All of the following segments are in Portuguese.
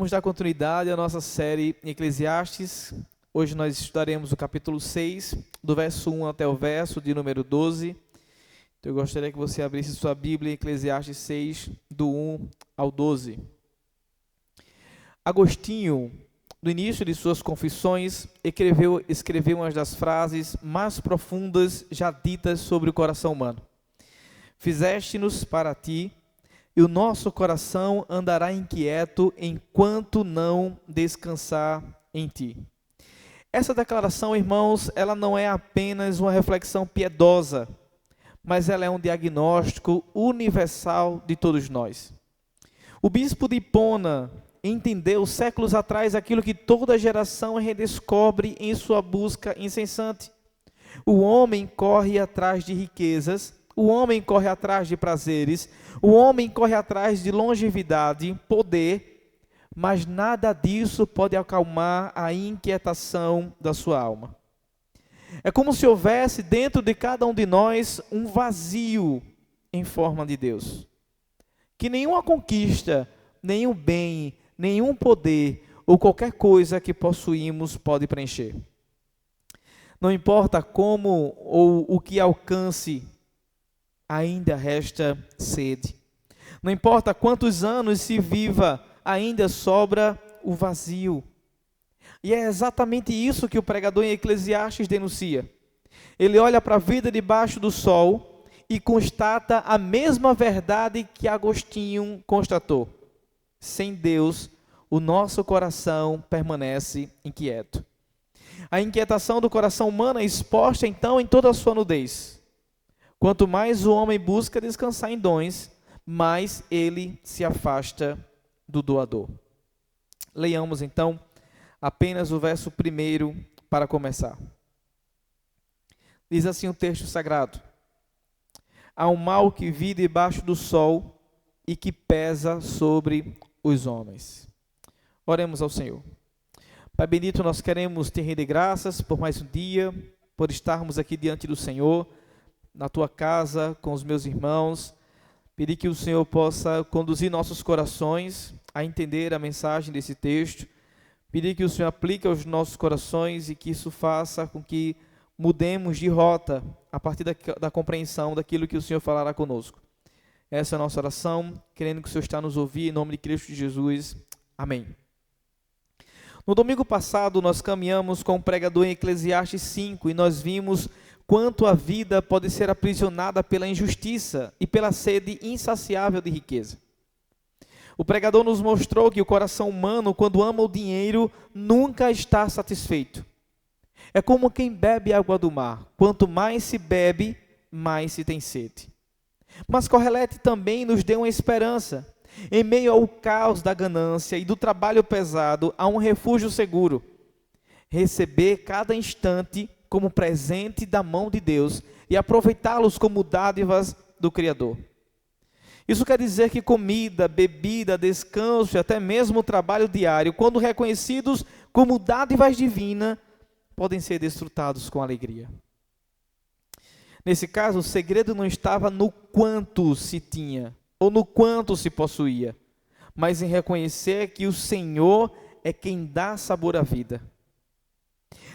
Vamos dar continuidade à nossa série em Eclesiastes. Hoje nós estudaremos o capítulo 6, do verso 1 até o verso de número 12. Então eu gostaria que você abrisse sua Bíblia em Eclesiastes 6, do 1 ao 12. Agostinho, no início de suas confissões, escreveu uma das frases mais profundas já ditas sobre o coração humano. Fizeste-nos para ti, e o nosso coração andará inquieto enquanto não descansar em ti. Essa declaração, irmãos, ela não é apenas uma reflexão piedosa, mas ela é um diagnóstico universal de todos nós. O bispo de Hipona entendeu séculos atrás aquilo que toda geração redescobre em sua busca incessante. O homem corre atrás de riquezas, o homem corre atrás de prazeres, o homem corre atrás de longevidade, poder, mas nada disso pode acalmar a inquietação da sua alma. É como se houvesse dentro de cada um de nós um vazio em forma de Deus, que nenhuma conquista, nenhum bem, nenhum poder ou qualquer coisa que possuímos pode preencher. Não importa como ou o que alcance, ainda resta sede. Não importa quantos anos se viva, ainda sobra o vazio. E é exatamente isso que o pregador em Eclesiastes denuncia. Ele olha para a vida debaixo do sol e constata a mesma verdade que Agostinho constatou. Sem Deus, o nosso coração permanece inquieto. A inquietação do coração humano é exposta então em toda a sua nudez. Quanto mais o homem busca descansar em dons, mais ele se afasta do doador. Leiamos então apenas o verso 1 para começar. Diz assim o texto sagrado: há um mal que vi debaixo do sol e que pesa sobre os homens. Oremos ao Senhor. Pai bendito, nós queremos te render graças por mais um dia, por estarmos aqui diante do Senhor, na tua casa, com os meus irmãos. Pedir que o Senhor possa conduzir nossos corações a entender a mensagem desse texto. Pedir que o Senhor aplique aos nossos corações e que isso faça com que mudemos de rota a partir da compreensão daquilo que o Senhor falará conosco. Essa é a nossa oração, querendo que o Senhor está nos ouvir, em nome de Cristo Jesus. Amém. No domingo passado, nós caminhamos com o pregador em Eclesiastes 5 e nós vimos quanto a vida pode ser aprisionada pela injustiça e pela sede insaciável de riqueza. O pregador nos mostrou que o coração humano, quando ama o dinheiro, nunca está satisfeito. É como quem bebe água do mar. Quanto mais se bebe, mais se tem sede. Mas Correlete também nos deu uma esperança. Em meio ao caos da ganância e do trabalho pesado, há um refúgio seguro. Receber cada instante como presente da mão de Deus e aproveitá-los como dádivas do Criador. Isso quer dizer que comida, bebida, descanso e até mesmo o trabalho diário, quando reconhecidos como dádivas divinas, podem ser desfrutados com alegria. Nesse caso, o segredo não estava no quanto se tinha ou no quanto se possuía, mas em reconhecer que o Senhor é quem dá sabor à vida.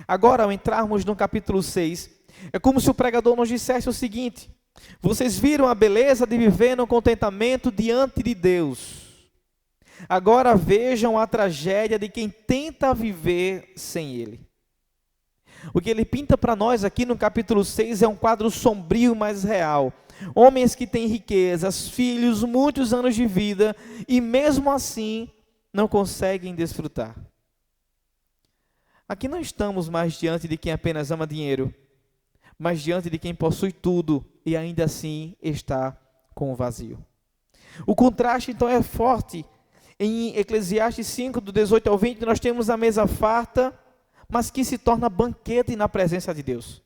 Agora, ao entrarmos no capítulo 6, é como se o pregador nos dissesse o seguinte: vocês viram a beleza de viver no contentamento diante de Deus. Agora vejam a tragédia de quem tenta viver sem Ele. O que ele pinta para nós aqui no capítulo 6 é um quadro sombrio, mas real. Homens que têm riquezas, filhos, muitos anos de vida e mesmo assim não conseguem desfrutar. Aqui não estamos mais diante de quem apenas ama dinheiro, mas diante de quem possui tudo e ainda assim está com o vazio. O contraste então é forte. Em Eclesiastes 5, do 18 ao 20, nós temos a mesa farta, mas que se torna banquete na presença de Deus.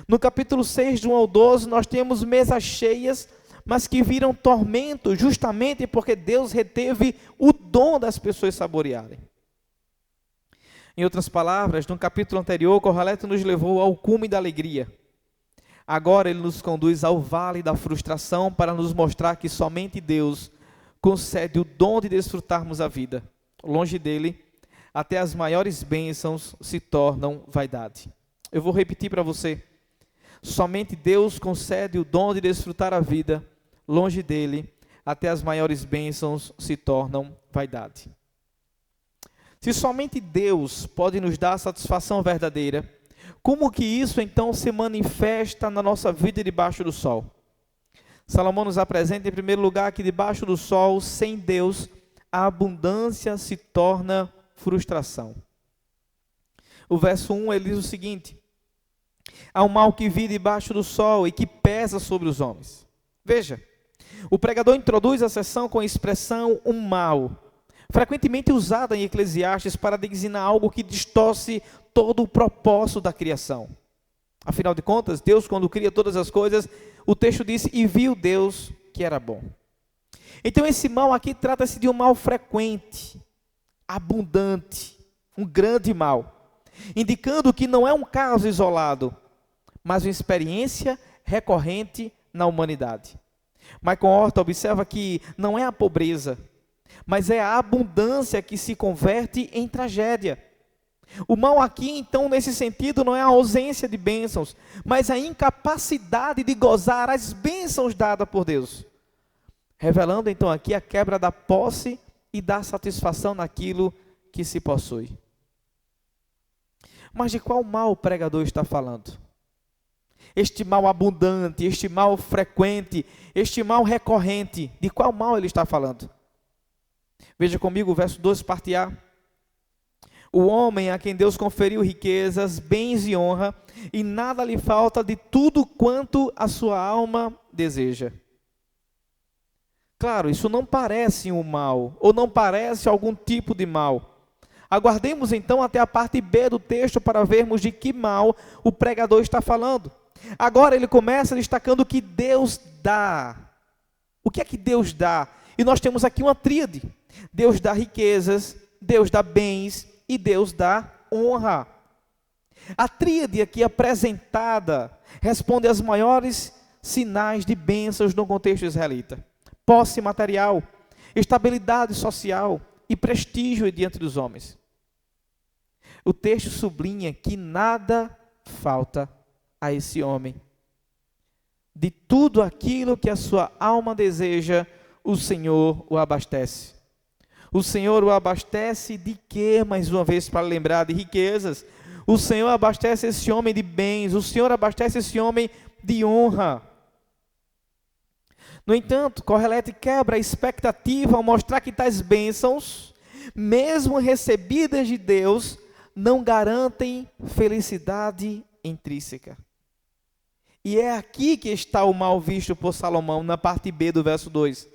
No capítulo 6, do 1 ao 12, nós temos mesas cheias, mas que viram tormento, justamente porque Deus reteve o dom das pessoas saborearem. Em outras palavras, no capítulo anterior, Corraleto nos levou ao cume da alegria. Agora ele nos conduz ao vale da frustração para nos mostrar que somente Deus concede o dom de desfrutarmos a vida, longe dele, até as maiores bênçãos se tornam vaidade. Eu vou repetir para você. Somente Deus concede o dom de desfrutar a vida, longe dele, até as maiores bênçãos se tornam vaidade. Se somente Deus pode nos dar a satisfação verdadeira, como que isso então se manifesta na nossa vida debaixo do sol? Salomão nos apresenta em primeiro lugar que debaixo do sol, sem Deus, a abundância se torna frustração. O verso 1 ele diz o seguinte: há um mal que vive debaixo do sol e que pesa sobre os homens. Veja, o pregador introduz a sessão com a expressão um mal, frequentemente usada em Eclesiastes para designar algo que distorce todo o propósito da criação. Afinal de contas, Deus, quando cria todas as coisas, o texto diz, e viu Deus que era bom. Então esse mal aqui trata-se de um mal frequente, abundante, um grande mal, indicando que não é um caso isolado, mas uma experiência recorrente na humanidade. Michael Horta observa que não é a pobreza, mas é a abundância que se converte em tragédia. O mal aqui, então, nesse sentido, não é a ausência de bênçãos, mas a incapacidade de gozar as bênçãos dadas por Deus. Revelando, então, aqui a quebra da posse e da satisfação naquilo que se possui. Mas de qual mal o pregador está falando? Este mal abundante, este mal frequente, este mal recorrente, de qual mal ele está falando? Veja comigo o verso 2, parte A. O homem a quem Deus conferiu riquezas, bens e honra, e nada lhe falta de tudo quanto a sua alma deseja. Claro, isso não parece um mal, ou não parece algum tipo de mal. Aguardemos então até a parte B do texto para vermos de que mal o pregador está falando. Agora ele começa destacando o que Deus dá. O que é que Deus dá? E nós temos aqui uma tríade. Deus dá riquezas, Deus dá bens e Deus dá honra. A tríade aqui apresentada responde aos maiores sinais de bênçãos no contexto israelita: posse material, estabilidade social e prestígio diante dos homens. O texto sublinha que nada falta a esse homem. De tudo aquilo que a sua alma deseja, o Senhor o abastece. O Senhor o abastece de quê? Mais uma vez, para lembrar, de riquezas. O Senhor abastece esse homem de bens. O Senhor abastece esse homem de honra. No entanto, Kohelet quebra a expectativa ao mostrar que tais bênçãos, mesmo recebidas de Deus, não garantem felicidade intrínseca. E é aqui que está o mal visto por Salomão, na parte B do verso 2.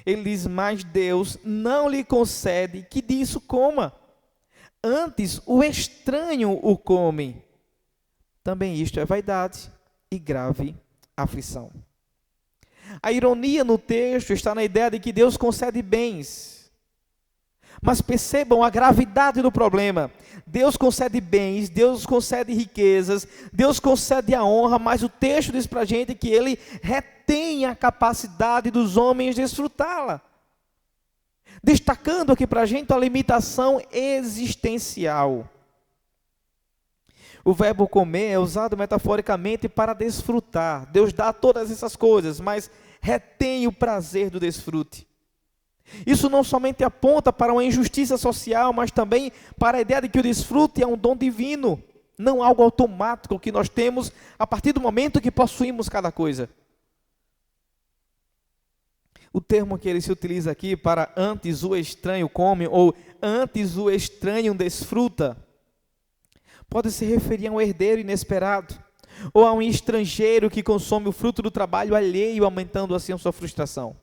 Ele diz, mas Deus não lhe concede que disso coma. Antes, o estranho o come. Também isto é vaidade e grave aflição. A ironia no texto está na ideia de que Deus concede bens. Mas percebam a gravidade do problema. Deus concede bens, Deus concede riquezas, Deus concede a honra, mas o texto diz para a gente que Ele retém a capacidade dos homens de desfrutá-la. Destacando aqui para a gente a limitação existencial. O verbo comer é usado metaforicamente para desfrutar. Deus dá todas essas coisas, mas retém o prazer do desfrute. Isso não somente aponta para uma injustiça social, mas também para a ideia de que o desfrute é um dom divino, não algo automático que nós temos a partir do momento que possuímos cada coisa. O termo que ele se utiliza aqui para antes o estranho come ou antes o estranho desfruta, pode se referir a um herdeiro inesperado ou a um estrangeiro que consome o fruto do trabalho alheio, aumentando assim a sua frustração.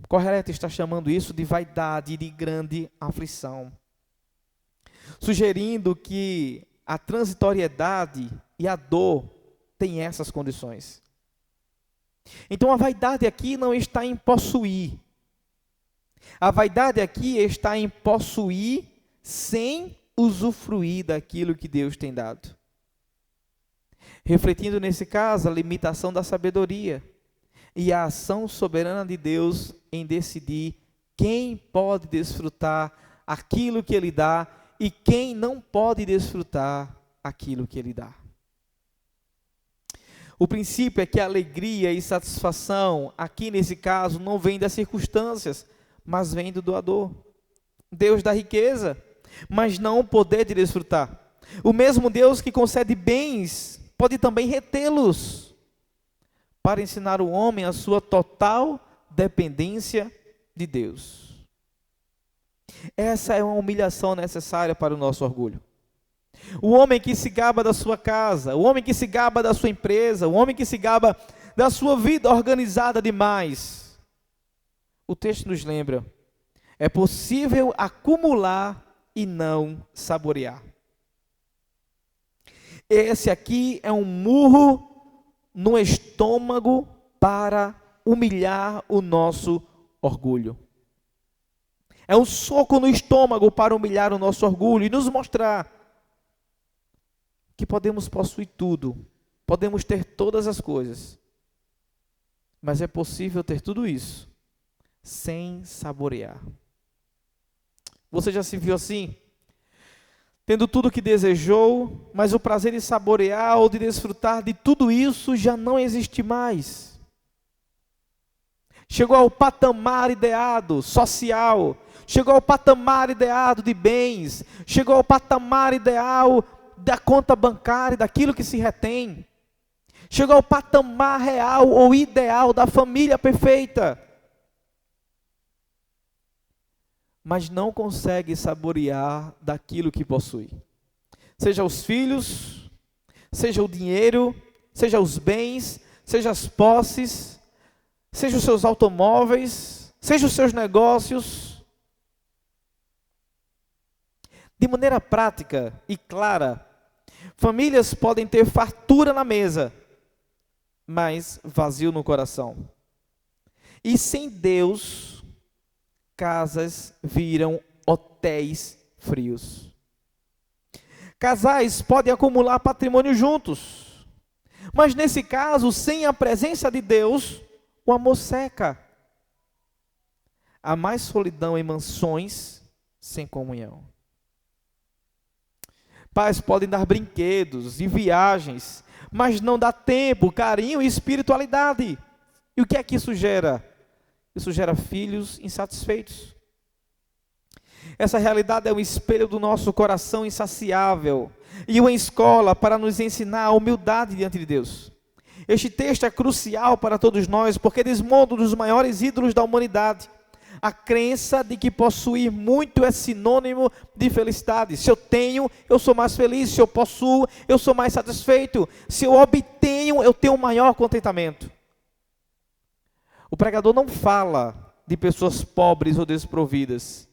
Kohelet está chamando isso de vaidade e de grande aflição, sugerindo que a transitoriedade e a dor têm essas condições. Então a vaidade aqui não está em possuir. A vaidade aqui está em possuir sem usufruir daquilo que Deus tem dado. Refletindo nesse caso a limitação da sabedoria e a ação soberana de Deus em decidir quem pode desfrutar aquilo que Ele dá e quem não pode desfrutar aquilo que Ele dá. O princípio é que a alegria e satisfação, aqui nesse caso, não vem das circunstâncias, mas vem do doador. Deus dá riqueza, mas não o poder de desfrutar. O mesmo Deus que concede bens, pode também retê-los, para ensinar o homem a sua total dependência de Deus. Essa é uma humilhação necessária para o nosso orgulho. O homem que se gaba da sua casa, o homem que se gaba da sua empresa, o homem que se gaba da sua vida organizada demais. O texto nos lembra, é possível acumular e não saborear. Esse aqui é um murro no estômago para humilhar o nosso orgulho. É um soco no estômago para humilhar o nosso orgulho e nos mostrar que podemos possuir tudo, podemos ter todas as coisas, mas é possível ter tudo isso sem saborear. Você já se viu assim? Tendo tudo o que desejou, mas o prazer de saborear ou de desfrutar de tudo isso já não existe mais. Chegou ao patamar ideado, social, chegou ao patamar ideado de bens, chegou ao patamar ideal da conta bancária, daquilo que se retém. Chegou ao patamar real ou ideal da família perfeita. Mas não consegue saborear daquilo que possui. Seja os filhos, seja o dinheiro, seja os bens, seja as posses, seja os seus automóveis, seja os seus negócios. De maneira prática e clara, famílias podem ter fartura na mesa, mas vazio no coração. E sem Deus, casas viram hotéis frios. Casais podem acumular patrimônio juntos, mas nesse caso, sem a presença de Deus, o amor seca. Há mais solidão em mansões sem comunhão. Pais podem dar brinquedos e viagens, mas não dá tempo, carinho e espiritualidade. E o que é que isso gera? Isso gera filhos insatisfeitos. Essa realidade é um espelho do nosso coração insaciável e uma escola para nos ensinar a humildade diante de Deus. Este texto é crucial para todos nós, porque desmonta um dos maiores ídolos da humanidade. A crença de que possuir muito é sinônimo de felicidade. Se eu tenho, eu sou mais feliz. Se eu possuo, eu sou mais satisfeito. Se eu obtenho, eu tenho um maior contentamento. O pregador não fala de pessoas pobres ou desprovidas,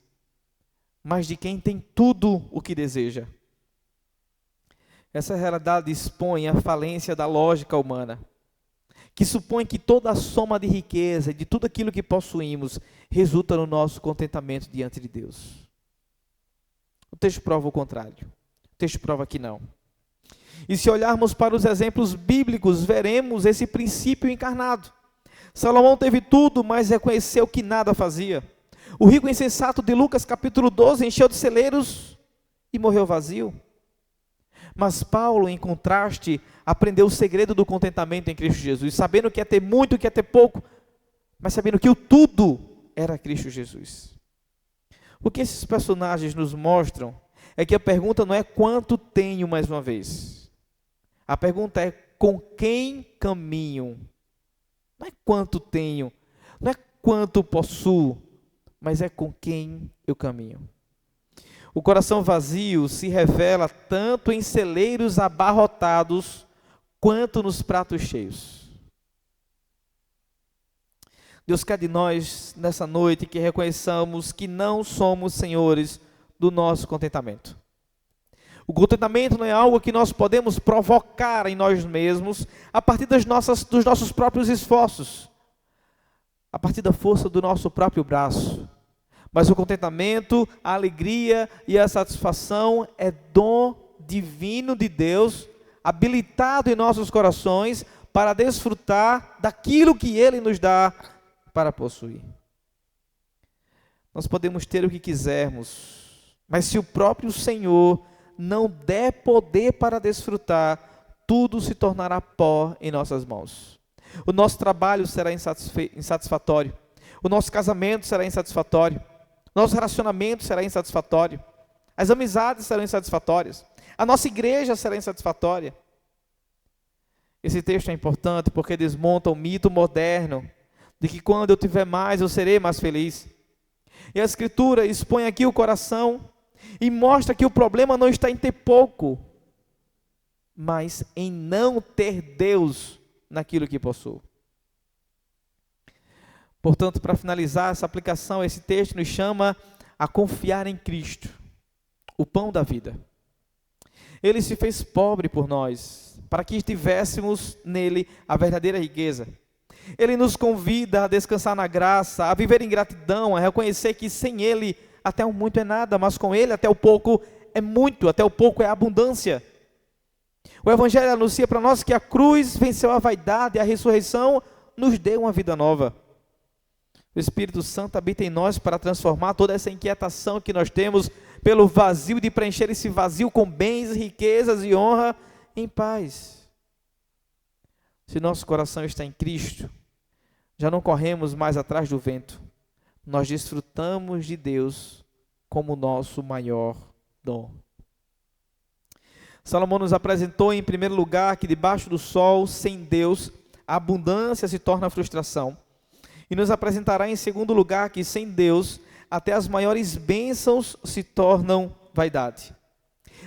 mas de quem tem tudo o que deseja. Essa realidade expõe a falência da lógica humana, que supõe que toda a soma de riqueza, de tudo aquilo que possuímos, resulta no nosso contentamento diante de Deus. O texto prova o contrário. O texto prova que não. E se olharmos para os exemplos bíblicos, veremos esse princípio encarnado. Salomão teve tudo, mas reconheceu que nada fazia. O rico insensato de Lucas capítulo 12 encheu de celeiros e morreu vazio. Mas Paulo, em contraste, aprendeu o segredo do contentamento em Cristo Jesus, sabendo que ia ter muito, que ia ter pouco, mas sabendo que o tudo era Cristo Jesus. O que esses personagens nos mostram é que a pergunta não é quanto tenho, mais uma vez. A pergunta é com quem caminho. Não é quanto tenho, não é quanto possuo, mas é com quem eu caminho. O coração vazio se revela tanto em celeiros abarrotados, quanto nos pratos cheios. Deus quer de nós, nessa noite, que reconheçamos que não somos senhores do nosso contentamento. O contentamento não é algo que nós podemos provocar em nós mesmos, a partir dos nossos próprios esforços, a partir da força do nosso próprio braço. Mas o contentamento, a alegria e a satisfação é dom divino de Deus, habilitado em nossos corações para desfrutar daquilo que Ele nos dá para possuir. nós podemos ter o que quisermos, mas se o próprio Senhor não der poder para desfrutar, tudo se tornará pó em nossas mãos. O nosso trabalho será insatisfatório, o nosso casamento será insatisfatório, o nosso relacionamento será insatisfatório, as amizades serão insatisfatórias, a nossa igreja será insatisfatória. Esse texto é importante porque desmonta o mito moderno de que quando eu tiver mais, eu serei mais feliz. E a Escritura expõe aqui o coração e mostra que o problema não está em ter pouco, mas em não ter Deus naquilo que possuo. Portanto, para finalizar essa aplicação, esse texto nos chama a confiar em Cristo, o pão da vida. Ele se fez pobre por nós, para que tivéssemos nele a verdadeira riqueza. Ele nos convida a descansar na graça, a viver em gratidão, a reconhecer que sem Ele até o muito é nada, mas com Ele até o pouco é muito, até o pouco é abundância. O Evangelho anuncia para nós que a cruz venceu a vaidade e a ressurreição nos deu uma vida nova. O Espírito Santo habita em nós para transformar toda essa inquietação que nós temos pelo vazio, de preencher esse vazio com bens, riquezas e honra em paz. Se nosso coração está em Cristo, já não corremos mais atrás do vento. Nós desfrutamos de Deus como nosso maior dom. Salomão nos apresentou em primeiro lugar que debaixo do sol, sem Deus, a abundância se torna frustração. E nos apresentará em segundo lugar que sem Deus, até as maiores bênçãos se tornam vaidade.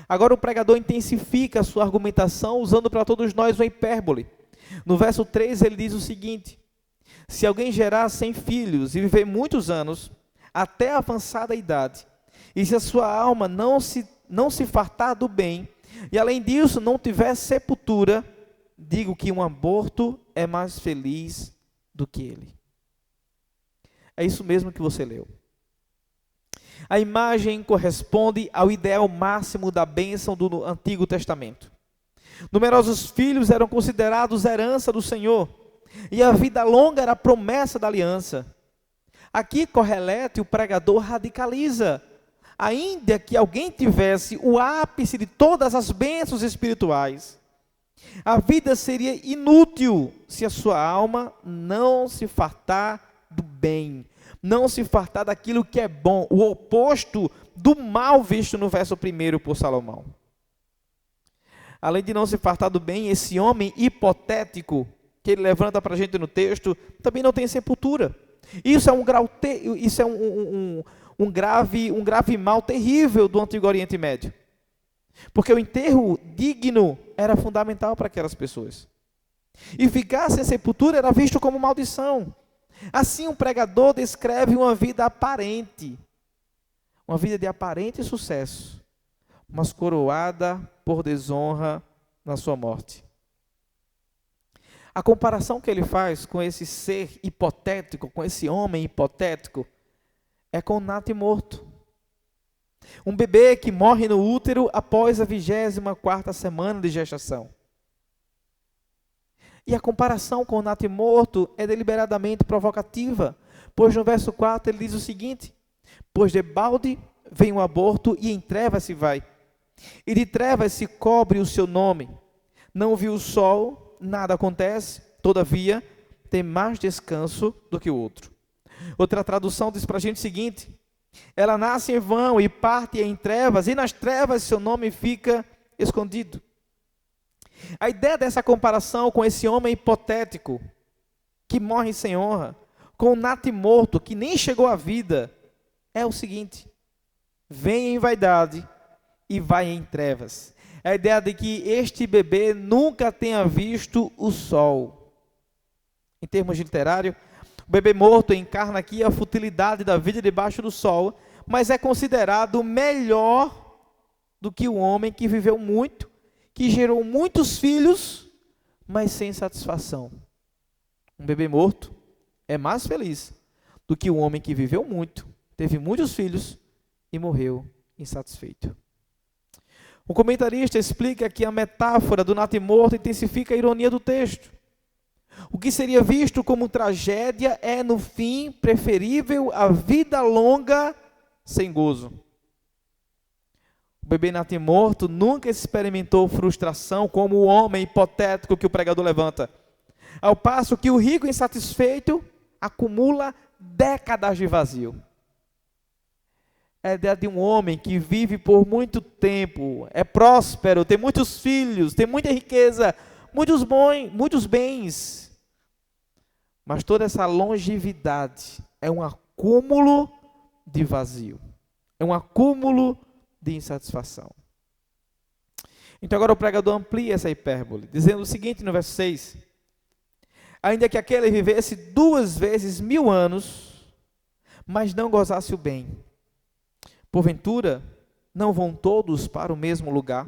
Agora o pregador intensifica a sua argumentação usando para todos nós uma hipérbole. No verso 3 ele diz o seguinte: se alguém gerar 100 filhos e viver muitos anos, até avançada idade, e se a sua alma não se fartar do bem, e além disso não tiver sepultura, digo que um aborto é mais feliz do que ele. É isso mesmo que você leu. A imagem corresponde ao ideal máximo da bênção do Antigo Testamento. Numerosos filhos eram considerados herança do Senhor, e a vida longa era a promessa da aliança. Aqui Correlete, o pregador, radicaliza. Ainda que alguém tivesse o ápice de todas as bênçãos espirituais, a vida seria inútil se a sua alma não se fartar do bem, não se fartar daquilo que é bom, o oposto do mal visto no verso 1 por Salomão. Além de não se fartar do bem, esse homem hipotético que ele levanta para a gente no texto, também não tem sepultura. Isso é um grave mal terrível do Antigo Oriente Médio. Porque o enterro digno era fundamental para aquelas pessoas. E ficar sem sepultura era visto como maldição. Assim, um pregador descreve uma vida aparente, uma vida de aparente sucesso, mas coroada por desonra na sua morte. A comparação que ele faz com esse ser hipotético, com esse homem hipotético, é com um natimorto. Um bebê que morre no útero após a 24ª semana de gestação. E a comparação com o natimorto é deliberadamente provocativa, pois no verso 4 ele diz o seguinte: pois debalde vem o aborto e em trevas se vai, e de trevas se cobre o seu nome. Não viu o sol, nada acontece, todavia tem mais descanso do que o outro. Outra tradução diz para a gente o seguinte: ela nasce em vão e parte em trevas, e nas trevas seu nome fica escondido. A ideia dessa comparação com esse homem hipotético, que morre sem honra, com o natimorto, que nem chegou à vida, é o seguinte: vem em vaidade e vai em trevas. É a ideia de que este bebê nunca tenha visto o sol. Em termos literários, o bebê morto encarna aqui a futilidade da vida debaixo do sol, mas é considerado melhor do que o homem que viveu muito, que gerou muitos filhos, mas sem satisfação. Um bebê morto é mais feliz do que o homem que viveu muito, teve muitos filhos e morreu insatisfeito. O comentarista explica que a metáfora do natimorto intensifica a ironia do texto. O que seria visto como tragédia é, no fim, preferível a vida longa sem gozo. O bebê natimorto nunca experimentou frustração como o homem hipotético que o pregador levanta. Ao passo que o rico insatisfeito acumula décadas de vazio. É a ideia de um homem que vive por muito tempo, é próspero, tem muitos filhos, tem muita riqueza, muitos bens. Mas toda essa longevidade é um acúmulo de vazio, é um acúmulo de insatisfação. Então agora o pregador amplia essa hipérbole, dizendo o seguinte no verso 6: ainda que aquele vivesse 2 vezes 1000 anos, mas não gozasse o bem, porventura não vão todos para o mesmo lugar?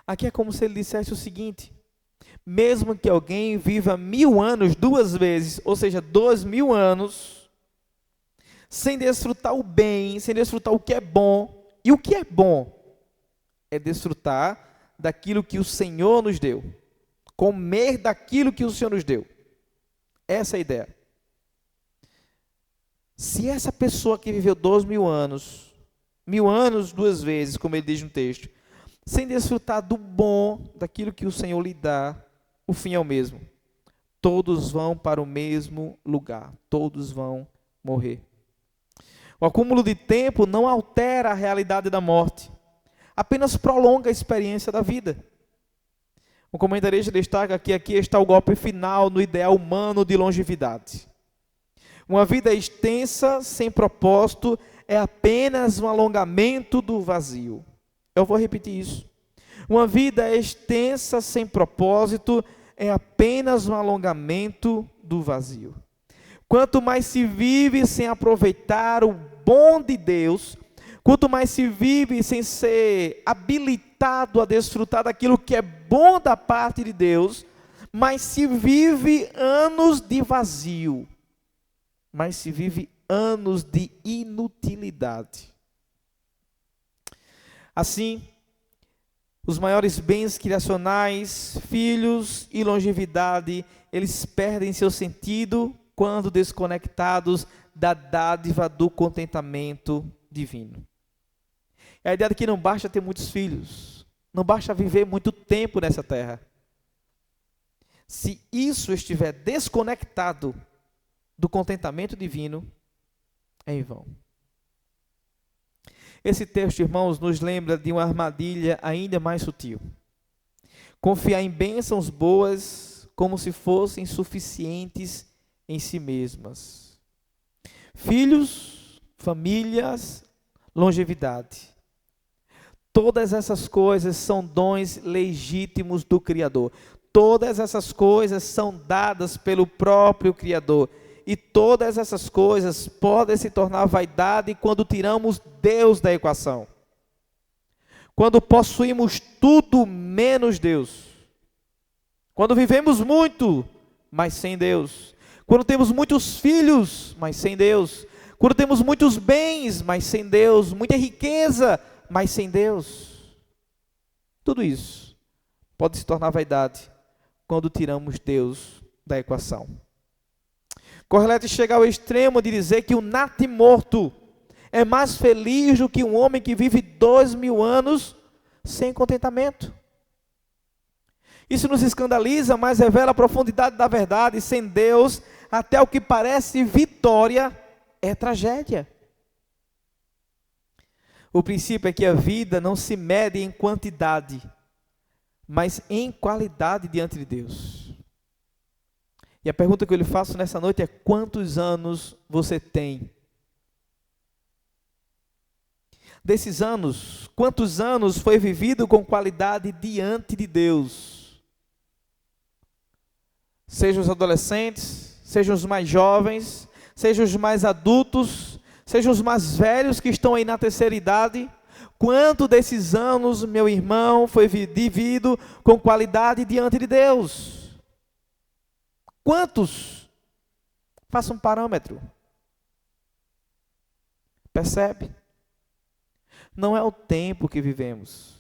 Aqui é como se ele dissesse o seguinte: mesmo que alguém viva 1000 anos 2 vezes, ou seja, 2000 anos, sem desfrutar o bem, sem desfrutar o que é bom, e o que é bom é desfrutar daquilo que o Senhor nos deu, comer daquilo que o Senhor nos deu. Essa é a ideia. Se essa pessoa que viveu 2000 anos, 1000 anos 2 vezes, como ele diz no texto, sem desfrutar do bom, daquilo que o Senhor lhe dá, o fim é o mesmo. Todos vão para o mesmo lugar, todos vão morrer. O acúmulo de tempo não altera a realidade da morte, apenas prolonga a experiência da vida. O comentarista destaca que aqui está o golpe final no ideal humano de longevidade. Uma vida extensa, sem propósito, é apenas um alongamento do vazio. Eu vou repetir isso. Uma vida extensa, sem propósito, é apenas um alongamento do vazio. Quanto mais se vive sem aproveitar o bom de Deus, quanto mais se vive sem ser habilitado a desfrutar daquilo que é bom da parte de Deus, mais se vive anos de vazio, mais se vive anos de inutilidade. Assim, os maiores bens criacionais, filhos e longevidade, eles perdem seu sentido quando desconectados da dádiva do contentamento divino. É a ideia de que não basta ter muitos filhos, não basta viver muito tempo nessa terra. Se isso estiver desconectado do contentamento divino, é em vão. Esse texto, irmãos, nos lembra de uma armadilha ainda mais sutil. Confiar em bênçãos boas como se fossem suficientes em si mesmas. Filhos, famílias, longevidade. Todas essas coisas são dons legítimos do Criador. Todas essas coisas são dadas pelo próprio Criador. E todas essas coisas podem se tornar vaidade quando tiramos Deus da equação. Quando possuímos tudo menos Deus. Quando vivemos muito, mas sem Deus. Quando temos muitos filhos, mas sem Deus. Quando temos muitos bens, mas sem Deus. Muita riqueza, mas sem Deus. Tudo isso pode se tornar vaidade quando tiramos Deus da equação. Correlete chega ao extremo de dizer que o natimorto é mais feliz do que um homem que vive 2000 anos sem contentamento. Isso nos escandaliza, mas revela a profundidade da verdade. Sem Deus, até o que parece vitória é tragédia. O princípio é que a vida não se mede em quantidade, mas em qualidade diante de Deus. E a pergunta que eu lhe faço nessa noite é: quantos anos você tem? Desses anos, quantos anos foi vivido com qualidade diante de Deus? Sejam os adolescentes, sejam os mais jovens, sejam os mais adultos, sejam os mais velhos que estão aí na terceira idade. Quanto desses anos, meu irmão, foi vivido com qualidade diante de Deus? Quantos? Faça um parâmetro. Percebe? Não é o tempo que vivemos,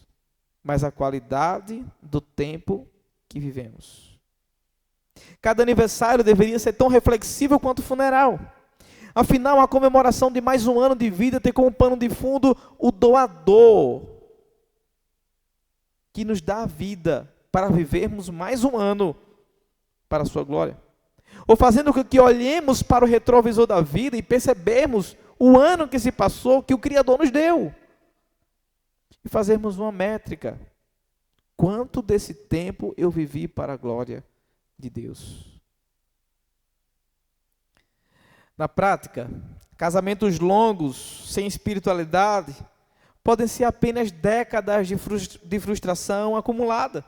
mas a qualidade do tempo que vivemos. Cada aniversário deveria ser tão reflexível quanto o funeral. Afinal, a comemoração de mais um ano de vida tem como pano de fundo o doador, que nos dá a vida para vivermos mais um ano para a sua glória. Ou fazendo com que olhemos para o retrovisor da vida e percebemos o ano que se passou, que o Criador nos deu. E fazermos uma métrica. Quanto desse tempo eu vivi para a glória de Deus? Na prática, casamentos longos, sem espiritualidade, podem ser apenas décadas de frustração acumulada.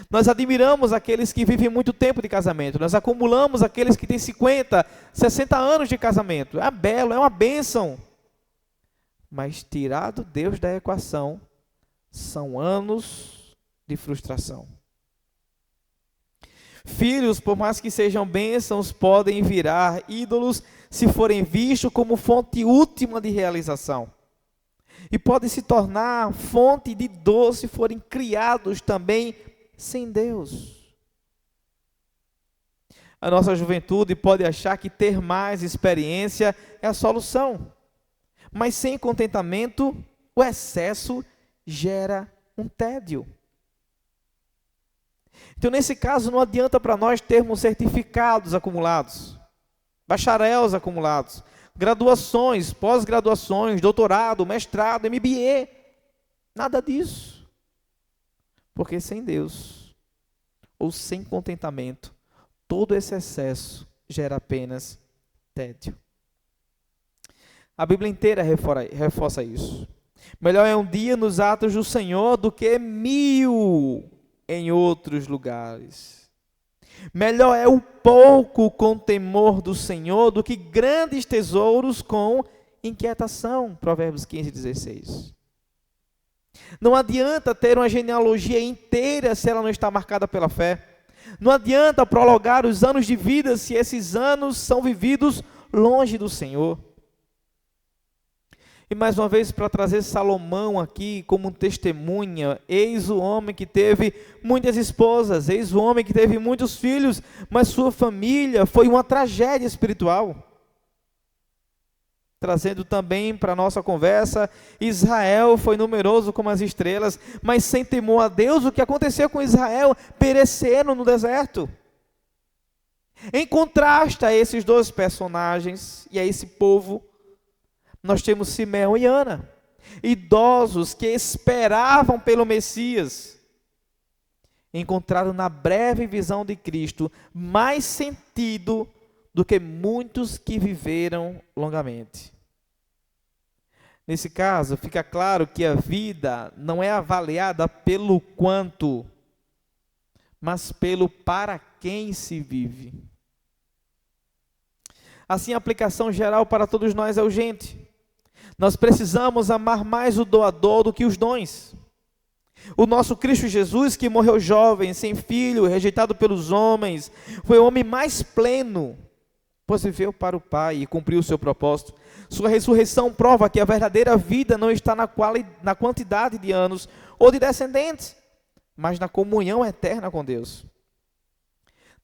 Nós admiramos aqueles que vivem muito tempo de casamento. Nós acumulamos aqueles que têm 50, 60 anos de casamento. É belo, é uma bênção. Mas tirado Deus da equação, são anos de frustração. Filhos, por mais que sejam bênçãos, podem virar ídolos se forem vistos como fonte última de realização. E podem se tornar fonte de dor se forem criados também sem Deus. A nossa juventude pode achar que ter mais experiência é a solução. Mas sem contentamento, o excesso gera um tédio. Então, nesse caso, não adianta para nós termos certificados acumulados, bacharéis acumulados, graduações, pós-graduações, doutorado, mestrado, MBA, nada disso. Porque sem Deus, ou sem contentamento, todo esse excesso gera apenas tédio. A Bíblia inteira reforça isso. Melhor é um dia nos atos do Senhor do que 1000 em outros lugares. Melhor é o pouco com temor do Senhor do que grandes tesouros com inquietação. Provérbios 15:16. Não adianta ter uma genealogia inteira se ela não está marcada pela fé. Não adianta prolongar os anos de vida se esses anos são vividos longe do Senhor. E mais uma vez, para trazer Salomão aqui como testemunha, eis o homem que teve muitas esposas, eis o homem que teve muitos filhos, mas sua família foi uma tragédia espiritual. Trazendo também para a nossa conversa, Israel foi numeroso como as estrelas, mas sem temor a Deus, o que aconteceu com Israel? Pereceram no deserto. Em contraste a esses dois personagens e a esse povo, nós temos Simeão e Ana, idosos que esperavam pelo Messias, encontraram na breve visão de Cristo mais sentido do que muitos que viveram longamente. Nesse caso, fica claro que a vida não é avaliada pelo quanto, mas pelo para quem se vive. Assim, a aplicação geral para todos nós é urgente. Nós precisamos amar mais o doador do que os dons. O nosso Cristo Jesus, que morreu jovem, sem filho, rejeitado pelos homens, foi o homem mais pleno, pois viveu para o Pai e cumpriu o seu propósito. Sua ressurreição prova que a verdadeira vida não está na quantidade de anos ou de descendentes, mas na comunhão eterna com Deus.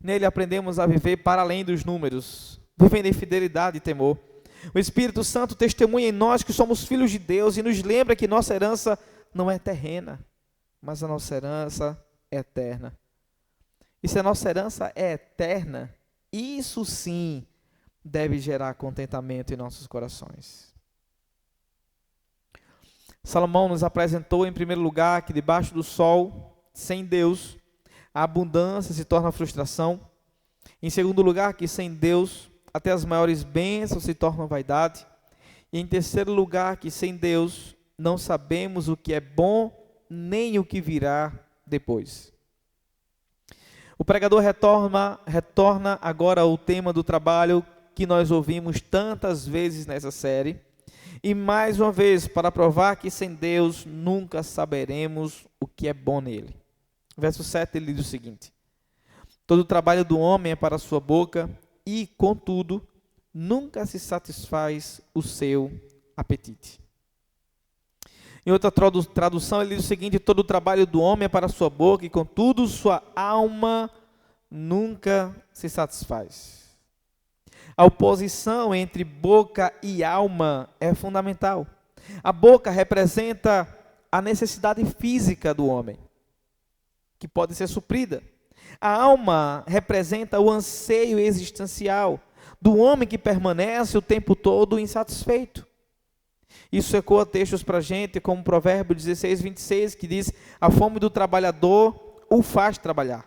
Nele aprendemos a viver para além dos números, vivendo em fidelidade e temor. O Espírito Santo testemunha em nós que somos filhos de Deus e nos lembra que nossa herança não é terrena, mas a nossa herança é eterna. E se a nossa herança é eterna, isso sim deve gerar contentamento em nossos corações. Salomão nos apresentou em primeiro lugar que debaixo do sol, sem Deus, a abundância se torna frustração. Em segundo lugar, que sem Deus, até as maiores bênçãos se tornam vaidade. E em terceiro lugar, que sem Deus não sabemos o que é bom, nem o que virá depois. O pregador retorna agora ao tema do trabalho que nós ouvimos tantas vezes nessa série. E mais uma vez, para provar que sem Deus nunca saberemos o que é bom nele. Verso 7, ele diz o seguinte: todo o trabalho do homem é para a sua boca, e, contudo, nunca se satisfaz o seu apetite. Em outra tradução, ele diz o seguinte: todo o trabalho do homem é para a sua boca, e, contudo, sua alma nunca se satisfaz. A oposição entre boca e alma é fundamental. A boca representa a necessidade física do homem, que pode ser suprida. A alma representa o anseio existencial do homem que permanece o tempo todo insatisfeito. Isso ecoa textos para a gente, como Provérbio 16, 26, que diz: a fome do trabalhador o faz trabalhar.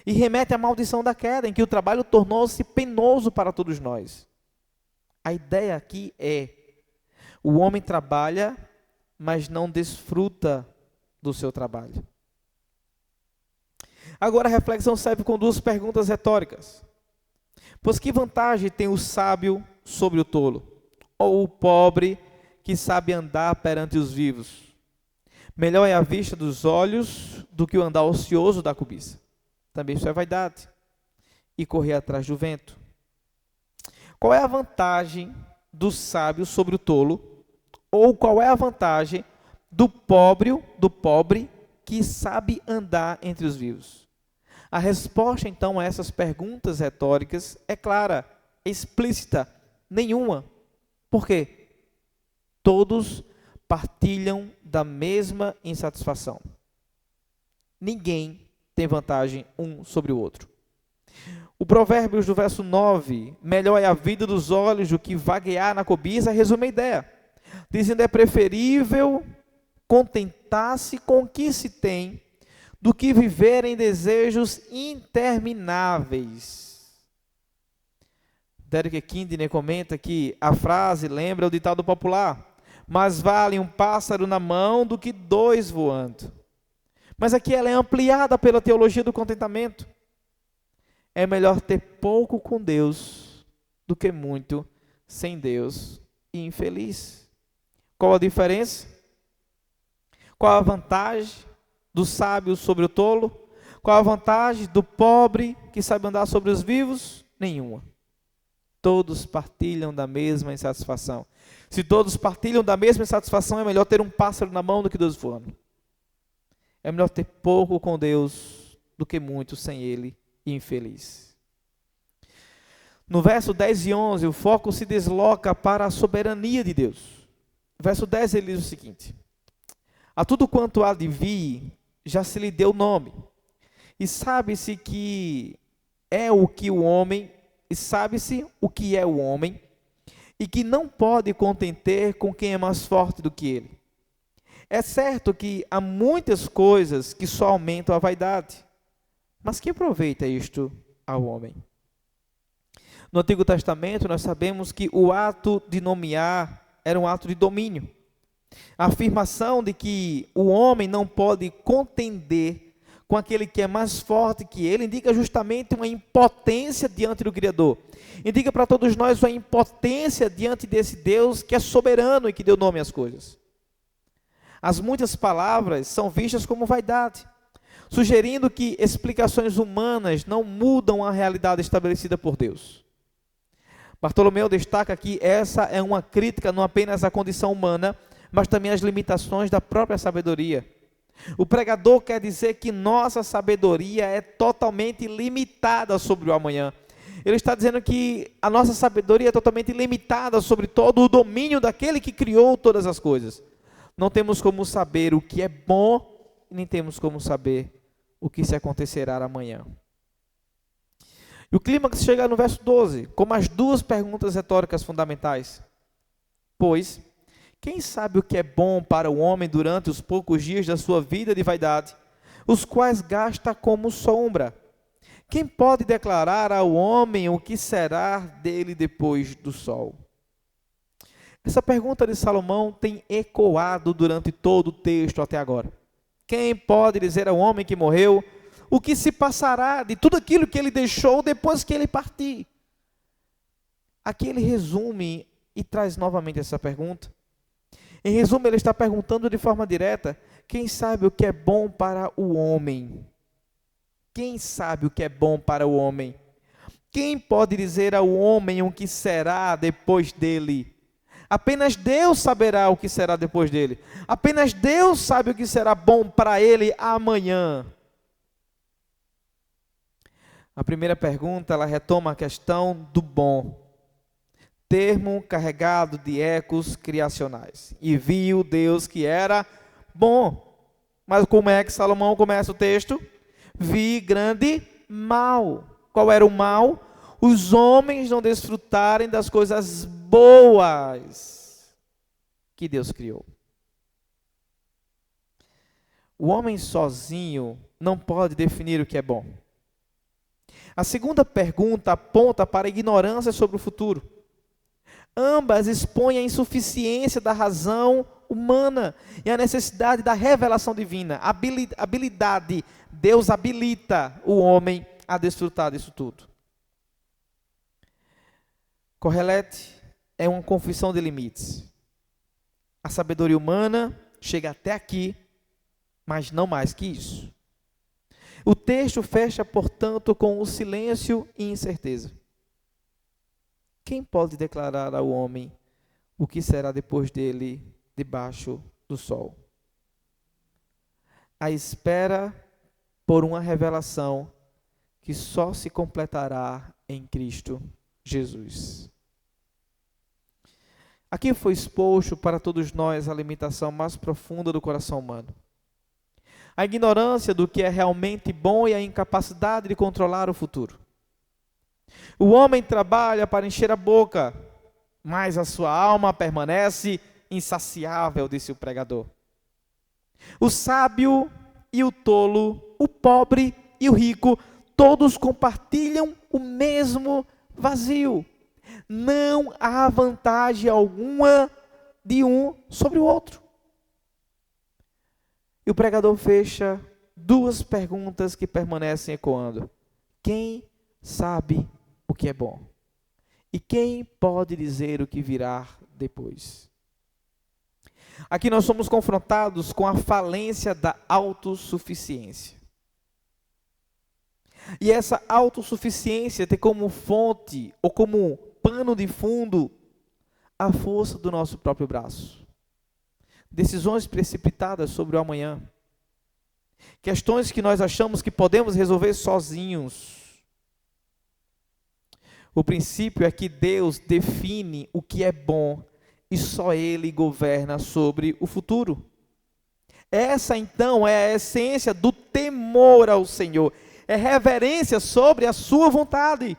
E remete à maldição da queda, em que o trabalho tornou-se penoso para todos nós. A ideia aqui é: o homem trabalha, mas não desfruta do seu trabalho. Agora a reflexão serve com duas perguntas retóricas. Pois que vantagem tem o sábio sobre o tolo? Ou o pobre que sabe andar perante os vivos? Melhor é a vista dos olhos do que o andar ocioso da cobiça. Também isso é vaidade. E correr atrás do vento. Qual é a vantagem do sábio sobre o tolo? Ou qual é a vantagem do pobre que sabe andar entre os vivos? A resposta, então, a essas perguntas retóricas é clara, explícita: nenhuma. Por quê? Todos partilham da mesma insatisfação. Ninguém tem vantagem um sobre o outro. O Provérbios do verso 9, melhor é a vida dos olhos do que vaguear na cobiça, resume a ideia, dizendo: é preferível contentar-se com o que se tem do que viver em desejos intermináveis. Derek Kidney comenta que a frase lembra o ditado popular: mais vale um pássaro na mão do que dois voando. Mas aqui ela é ampliada pela teologia do contentamento. É melhor ter pouco com Deus do que muito sem Deus e infeliz. Qual a diferença? Qual a vantagem do sábio sobre o tolo? Qual a vantagem do pobre que sabe andar sobre os vivos? Nenhuma. Todos partilham da mesma insatisfação. Se todos partilham da mesma insatisfação, é melhor ter um pássaro na mão do que dois voando. É melhor ter pouco com Deus do que muito sem Ele e infeliz. No verso 10 e 11, o foco se desloca para a soberania de Deus. No verso 10 ele diz o seguinte: a tudo quanto há de vir, já se lhe deu nome, e sabe-se que é o que o homem, e sabe-se o que é o homem, e que não pode contender com quem é mais forte do que ele. É certo que há muitas coisas que só aumentam a vaidade, mas que aproveita isto ao homem? No Antigo Testamento nós sabemos que o ato de nomear era um ato de domínio. A afirmação de que o homem não pode contender com aquele que é mais forte que ele indica justamente uma impotência diante do Criador. Indica para todos nós uma impotência diante desse Deus que é soberano e que deu nome às coisas. As muitas palavras são vistas como vaidade, sugerindo que explicações humanas não mudam a realidade estabelecida por Deus. Bartolomeu destaca que essa é uma crítica não apenas à condição humana, mas também às limitações da própria sabedoria. O pregador quer dizer que nossa sabedoria é totalmente limitada sobre o amanhã. Ele está dizendo que a nossa sabedoria é totalmente limitada sobre todo o domínio daquele que criou todas as coisas. Não temos como saber o que é bom, nem temos como saber o que se acontecerá amanhã. E o clímax chega no verso 12, com as duas perguntas retóricas fundamentais. Pois, quem sabe o que é bom para o homem durante os poucos dias da sua vida de vaidade, os quais gasta como sombra? Quem pode declarar ao homem o que será dele depois do sol? Essa pergunta de Salomão tem ecoado durante todo o texto até agora. Quem pode dizer ao homem que morreu o que se passará de tudo aquilo que ele deixou depois que ele partir? Aqui ele resume e traz novamente essa pergunta. Em resumo, ele está perguntando de forma direta: quem sabe o que é bom para o homem? Quem sabe o que é bom para o homem? Quem pode dizer ao homem o que será depois dele? Apenas Deus saberá o que será depois dele. Apenas Deus sabe o que será bom para ele amanhã. A primeira pergunta, ela retoma a questão do bom, termo carregado de ecos criacionais. E viu Deus que era bom. Mas como é que Salomão começa o texto? Vi grande mal. Qual era o mal? Os homens não desfrutarem das coisas boas que Deus criou. O homem sozinho não pode definir o que é bom. A segunda pergunta aponta para a ignorância sobre o futuro. Ambas expõem a insuficiência da razão humana e a necessidade da revelação divina. Habilidade. Deus habilita o homem a desfrutar disso tudo. Correlete é uma confissão de limites. A sabedoria humana chega até aqui, mas não mais que isso. O texto fecha, portanto, com o silêncio e incerteza. Quem pode declarar ao homem o que será depois dele debaixo do sol? A espera por uma revelação que só se completará em Cristo Jesus. Aqui foi exposto para todos nós a limitação mais profunda do coração humano. A ignorância do que é realmente bom e a incapacidade de controlar o futuro. O homem trabalha para encher a boca, mas a sua alma permanece insaciável, disse o pregador. O sábio e o tolo, o pobre e o rico, todos compartilham o mesmo vazio. Não há vantagem alguma de um sobre o outro. E o pregador fecha duas perguntas que permanecem ecoando. Quem sabe o que é bom? E quem pode dizer o que virá depois? Aqui nós somos confrontados com a falência da autossuficiência. E essa autossuficiência tem como fonte, ou como pano de fundo, a força do nosso próprio braço. Decisões precipitadas sobre o amanhã. Questões que nós achamos que podemos resolver sozinhos. O princípio é que Deus define o que é bom e só Ele governa sobre o futuro. Essa então é a essência do temor ao Senhor. É reverência sobre a sua vontade.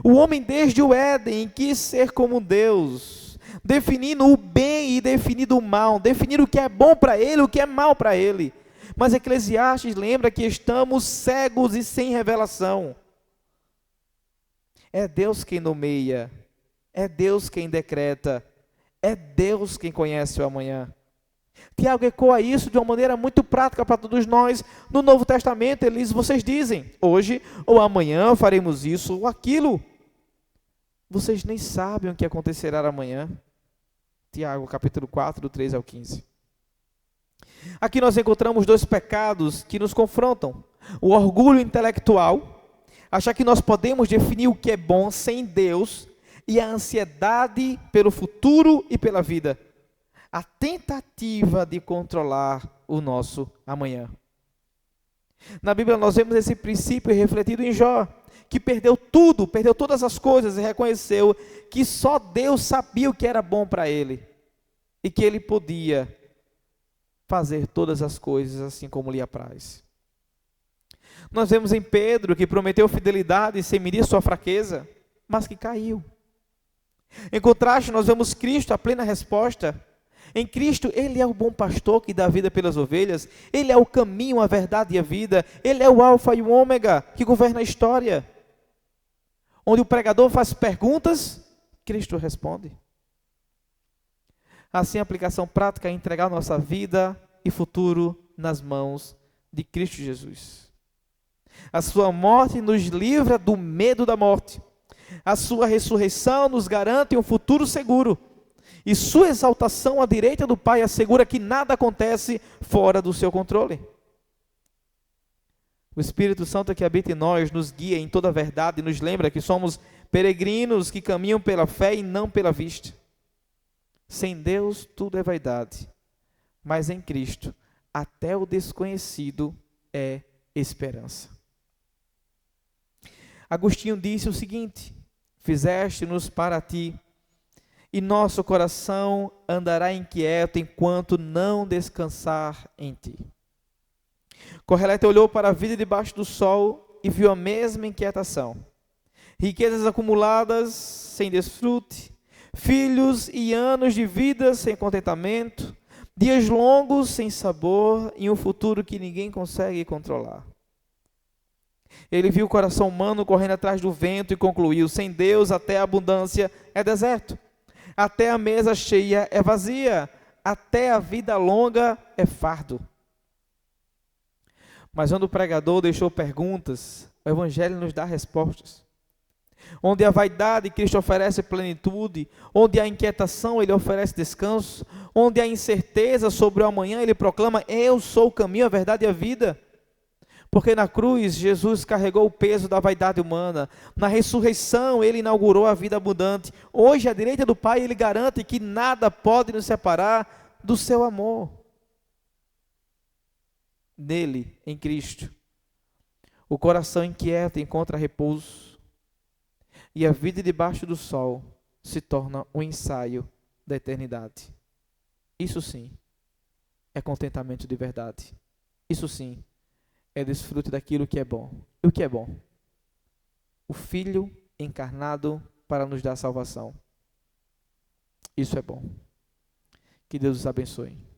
O homem desde o Éden quis ser como Deus, definindo o bem e definindo o mal, definindo o que é bom para ele, o que é mal para ele. Mas Eclesiastes lembra que estamos cegos e sem revelação. É Deus quem nomeia, é Deus quem decreta, é Deus quem conhece o amanhã. Tiago ecoa isso de uma maneira muito prática para todos nós. No Novo Testamento, vocês dizem, hoje ou amanhã faremos isso ou aquilo. Vocês nem sabem o que acontecerá amanhã. Tiago, capítulo 4, do 3 ao 15. Aqui nós encontramos dois pecados que nos confrontam. O orgulho intelectual, achar que nós podemos definir o que é bom sem Deus, e a ansiedade pelo futuro e pela vida. A tentativa de controlar o nosso amanhã. Na Bíblia nós vemos esse princípio refletido em Jó, que perdeu tudo, perdeu todas as coisas e reconheceu que só Deus sabia o que era bom para ele e que ele podia fazer todas as coisas assim como lhe apraz. Nós vemos em Pedro que prometeu fidelidade sem medir sua fraqueza, mas que caiu. Em contraste, nós vemos Cristo, a plena resposta. Em Cristo, Ele é o bom pastor que dá vida pelas ovelhas. Ele é o caminho, a verdade e a vida. Ele é o alfa e o ômega que governa a história. Onde o pregador faz perguntas, Cristo responde. Assim, a aplicação prática é entregar nossa vida e futuro nas mãos de Cristo Jesus. A sua morte nos livra do medo da morte. A sua ressurreição nos garante um futuro seguro. E sua exaltação à direita do Pai assegura que nada acontece fora do seu controle. O Espírito Santo que habita em nós nos guia em toda a verdade e nos lembra que somos peregrinos que caminham pela fé e não pela vista. Sem Deus tudo é vaidade, mas em Cristo até o desconhecido é esperança. Agostinho disse o seguinte: fizeste-nos para ti, e nosso coração andará inquieto enquanto não descansar em ti. Correlete olhou para a vida debaixo do sol e viu a mesma inquietação. Riquezas acumuladas sem desfrute, filhos e anos de vida sem contentamento, dias longos sem sabor e um futuro que ninguém consegue controlar. Ele viu o coração humano correndo atrás do vento e concluiu: sem Deus até a abundância é deserto, até a mesa cheia é vazia, até a vida longa é fardo. Mas onde o pregador deixou perguntas, o Evangelho nos dá respostas. Onde a vaidade, Cristo oferece plenitude. Onde a inquietação, Ele oferece descanso. Onde a incerteza sobre o amanhã, Ele proclama: eu sou o caminho, a verdade e a vida. Porque na cruz, Jesus carregou o peso da vaidade humana. Na ressurreição, Ele inaugurou a vida abundante. Hoje, à direita do Pai, Ele garante que nada pode nos separar do seu amor. Nele, em Cristo, o coração inquieto encontra repouso, e a vida debaixo do sol se torna um ensaio da eternidade. Isso sim é contentamento de verdade. Isso sim é desfrute daquilo que é bom. E o que é bom? O Filho encarnado para nos dar salvação. Isso é bom. Que Deus os abençoe.